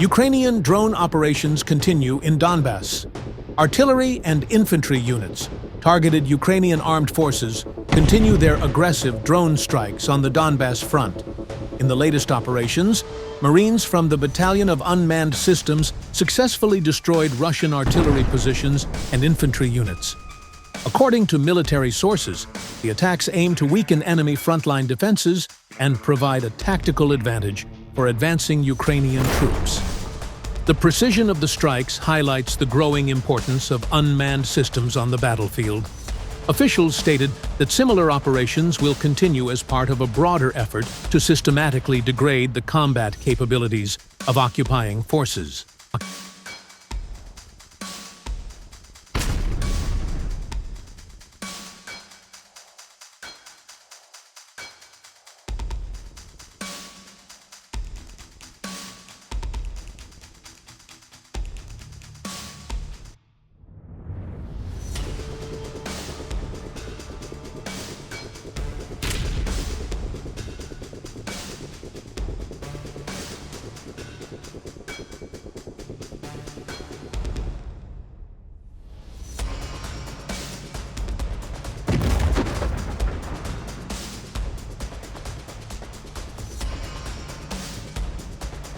Ukrainian drone operations continue in Donbass. Artillery and infantry units, targeted Ukrainian armed forces, continue their aggressive drone strikes on the Donbass front. In the latest operations, Marines from the Battalion of Unmanned Systems successfully destroyed Russian artillery positions and infantry units. According to military sources, the attacks aim to weaken enemy frontline defenses and provide a tactical advantage for advancing Ukrainian troops. The precision of the strikes highlights the growing importance of unmanned systems on the battlefield. Officials stated that similar operations will continue as part of a broader effort to systematically degrade the combat capabilities of occupying forces.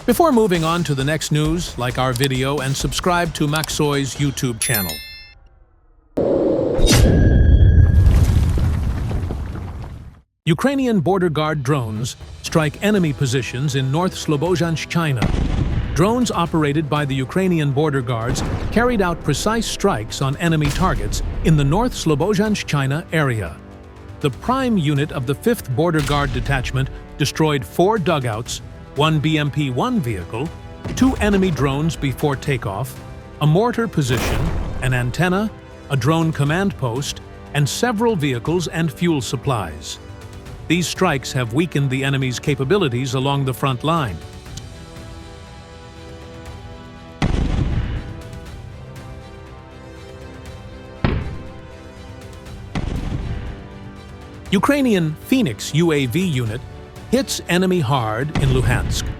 Before moving on to the next news, like our video and subscribe to Maxoy's YouTube channel. Ukrainian border guard drones strike enemy positions in North Slobozhansk, China. Drones operated by the Ukrainian border guards carried out precise strikes on enemy targets in the North Slobozhansk, China area. The prime unit of the 5th Border Guard Detachment destroyed 4 dugouts, 1 BMP-1 vehicle, 2 enemy drones before takeoff, a mortar position, an antenna, a drone command post, and several vehicles and fuel supplies. These strikes have weakened the enemy's capabilities along the front line. Ukrainian Phoenix UAV unit hits enemy hard in Luhansk.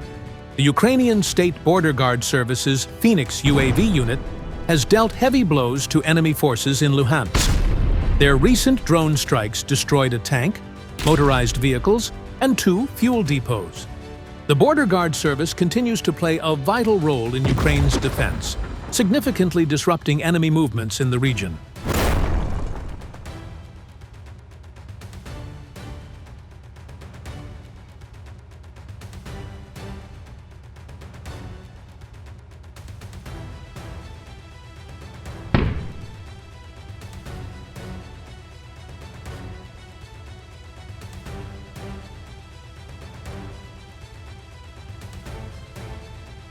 The Ukrainian State Border Guard Service's Phoenix UAV unit has dealt heavy blows to enemy forces in Luhansk. Their recent drone strikes destroyed a tank, motorized vehicles, and 2 fuel depots. The Border Guard Service continues to play a vital role in Ukraine's defense, significantly disrupting enemy movements in the region.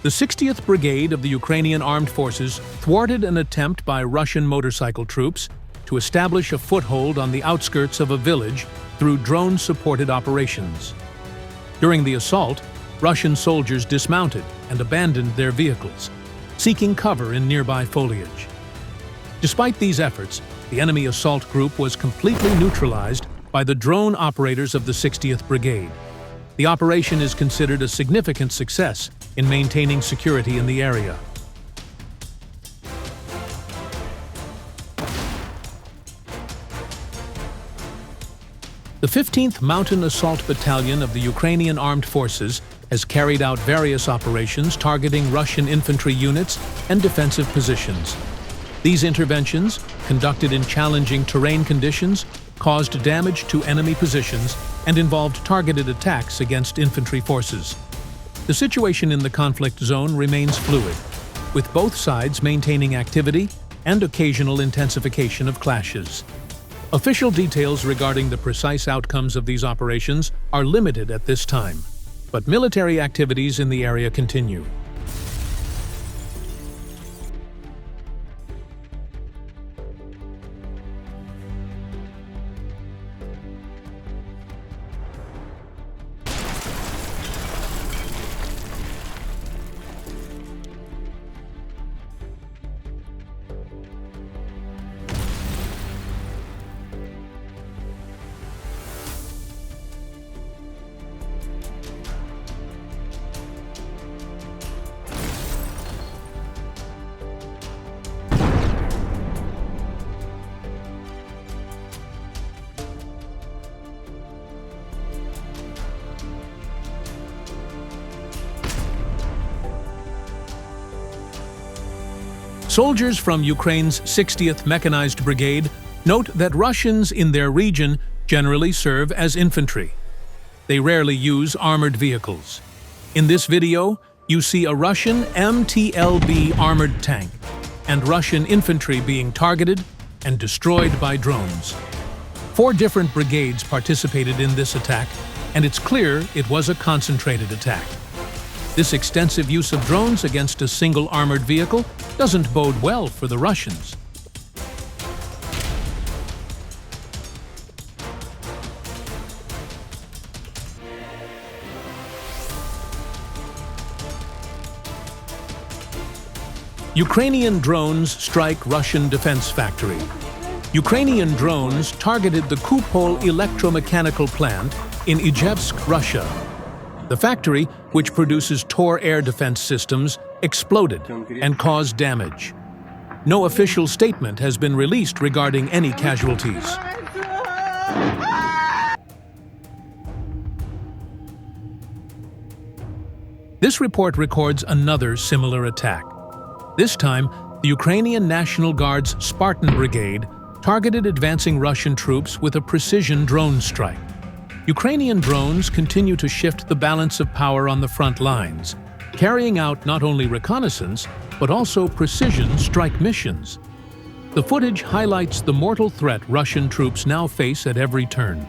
The 60th Brigade of the Ukrainian Armed Forces thwarted an attempt by Russian motorcycle troops to establish a foothold on the outskirts of a village through drone-supported operations. During the assault, Russian soldiers dismounted and abandoned their vehicles, seeking cover in nearby foliage. Despite these efforts, the enemy assault group was completely neutralized by the drone operators of the 60th Brigade. The operation is considered a significant success in maintaining security in the area. The 15th Mountain Assault Battalion of the Ukrainian Armed Forces has carried out various operations targeting Russian infantry units and defensive positions. These interventions, conducted in challenging terrain conditions, caused damage to enemy positions and involved targeted attacks against infantry forces. The situation in the conflict zone remains fluid, with both sides maintaining activity and occasional intensification of clashes. Official details regarding the precise outcomes of these operations are limited at this time, but military activities in the area continue. Soldiers from Ukraine's 60th Mechanized Brigade note that Russians in their region generally serve as infantry. They rarely use armored vehicles. In this video, you see a Russian MTLB armored tank and Russian infantry being targeted and destroyed by drones. 4 different brigades participated in this attack, and it's clear it was a concentrated attack. This extensive use of drones against a single armored vehicle doesn't bode well for the Russians. Ukrainian drones strike Russian defense factory. Ukrainian drones targeted the Kupol electromechanical plant in Ijevsk, Russia. The factory, which produces Tor air defense systems, exploded and caused damage. No official statement has been released regarding any casualties. This report records another similar attack. This time, the Ukrainian National Guard's Spartan Brigade targeted advancing Russian troops with a precision drone strike. Ukrainian drones continue to shift the balance of power on the front lines, carrying out not only reconnaissance, but also precision strike missions. The footage highlights the mortal threat Russian troops now face at every turn.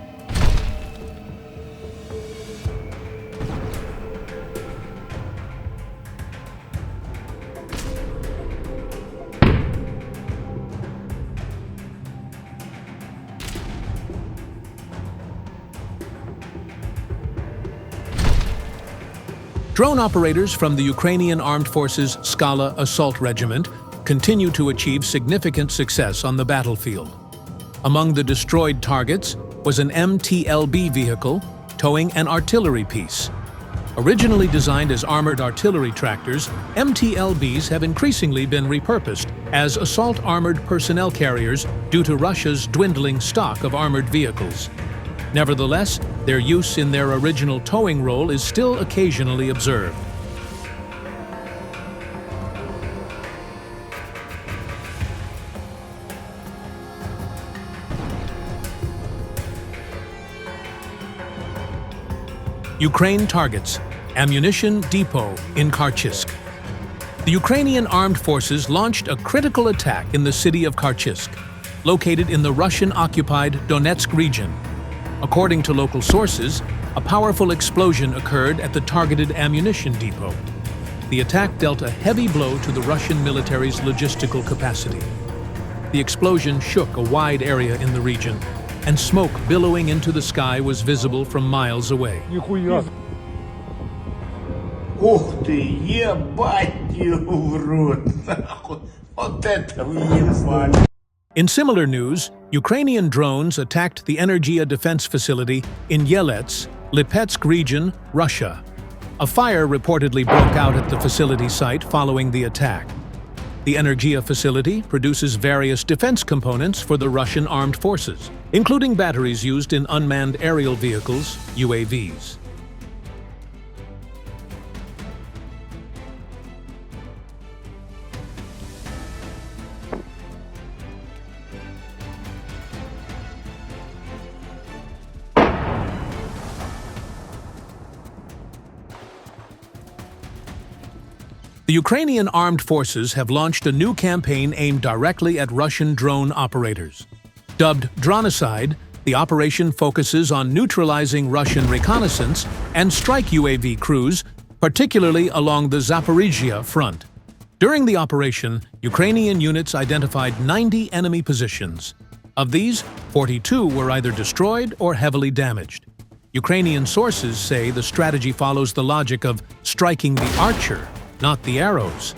Drone operators from the Ukrainian Armed Forces Scala Assault Regiment continue to achieve significant success on the battlefield. Among the destroyed targets was an MTLB vehicle towing an artillery piece. Originally designed as armored artillery tractors, MTLBs have increasingly been repurposed as assault armored personnel carriers due to Russia's dwindling stock of armored vehicles. Nevertheless, their use in their original towing role is still occasionally observed. Ukraine targets ammunition depot in Kharkiv. The Ukrainian armed forces launched a critical attack in the city of Kharkiv, located in the Russian-occupied Donetsk region. According to local sources, a powerful explosion occurred at the targeted ammunition depot. The attack dealt a heavy blow to the Russian military's logistical capacity. The explosion shook a wide area in the region, and smoke billowing into the sky was visible from miles away. Ух ты, ебать его в рот, нахуй. Вот это въебали. In similar news, Ukrainian drones attacked the Energia defense facility in Yelets, Lipetsk region, Russia. A fire reportedly broke out at the facility site following the attack. The Energia facility produces various defense components for the Russian armed forces, including batteries used in unmanned aerial vehicles, UAVs. The Ukrainian armed forces have launched a new campaign aimed directly at Russian drone operators. Dubbed Dronocide, the operation focuses on neutralizing Russian reconnaissance and strike UAV crews, particularly along the Zaporizhzhia front. During the operation, Ukrainian units identified 90 enemy positions. Of these, 42 were either destroyed or heavily damaged. Ukrainian sources say the strategy follows the logic of striking the archer, not the arrows.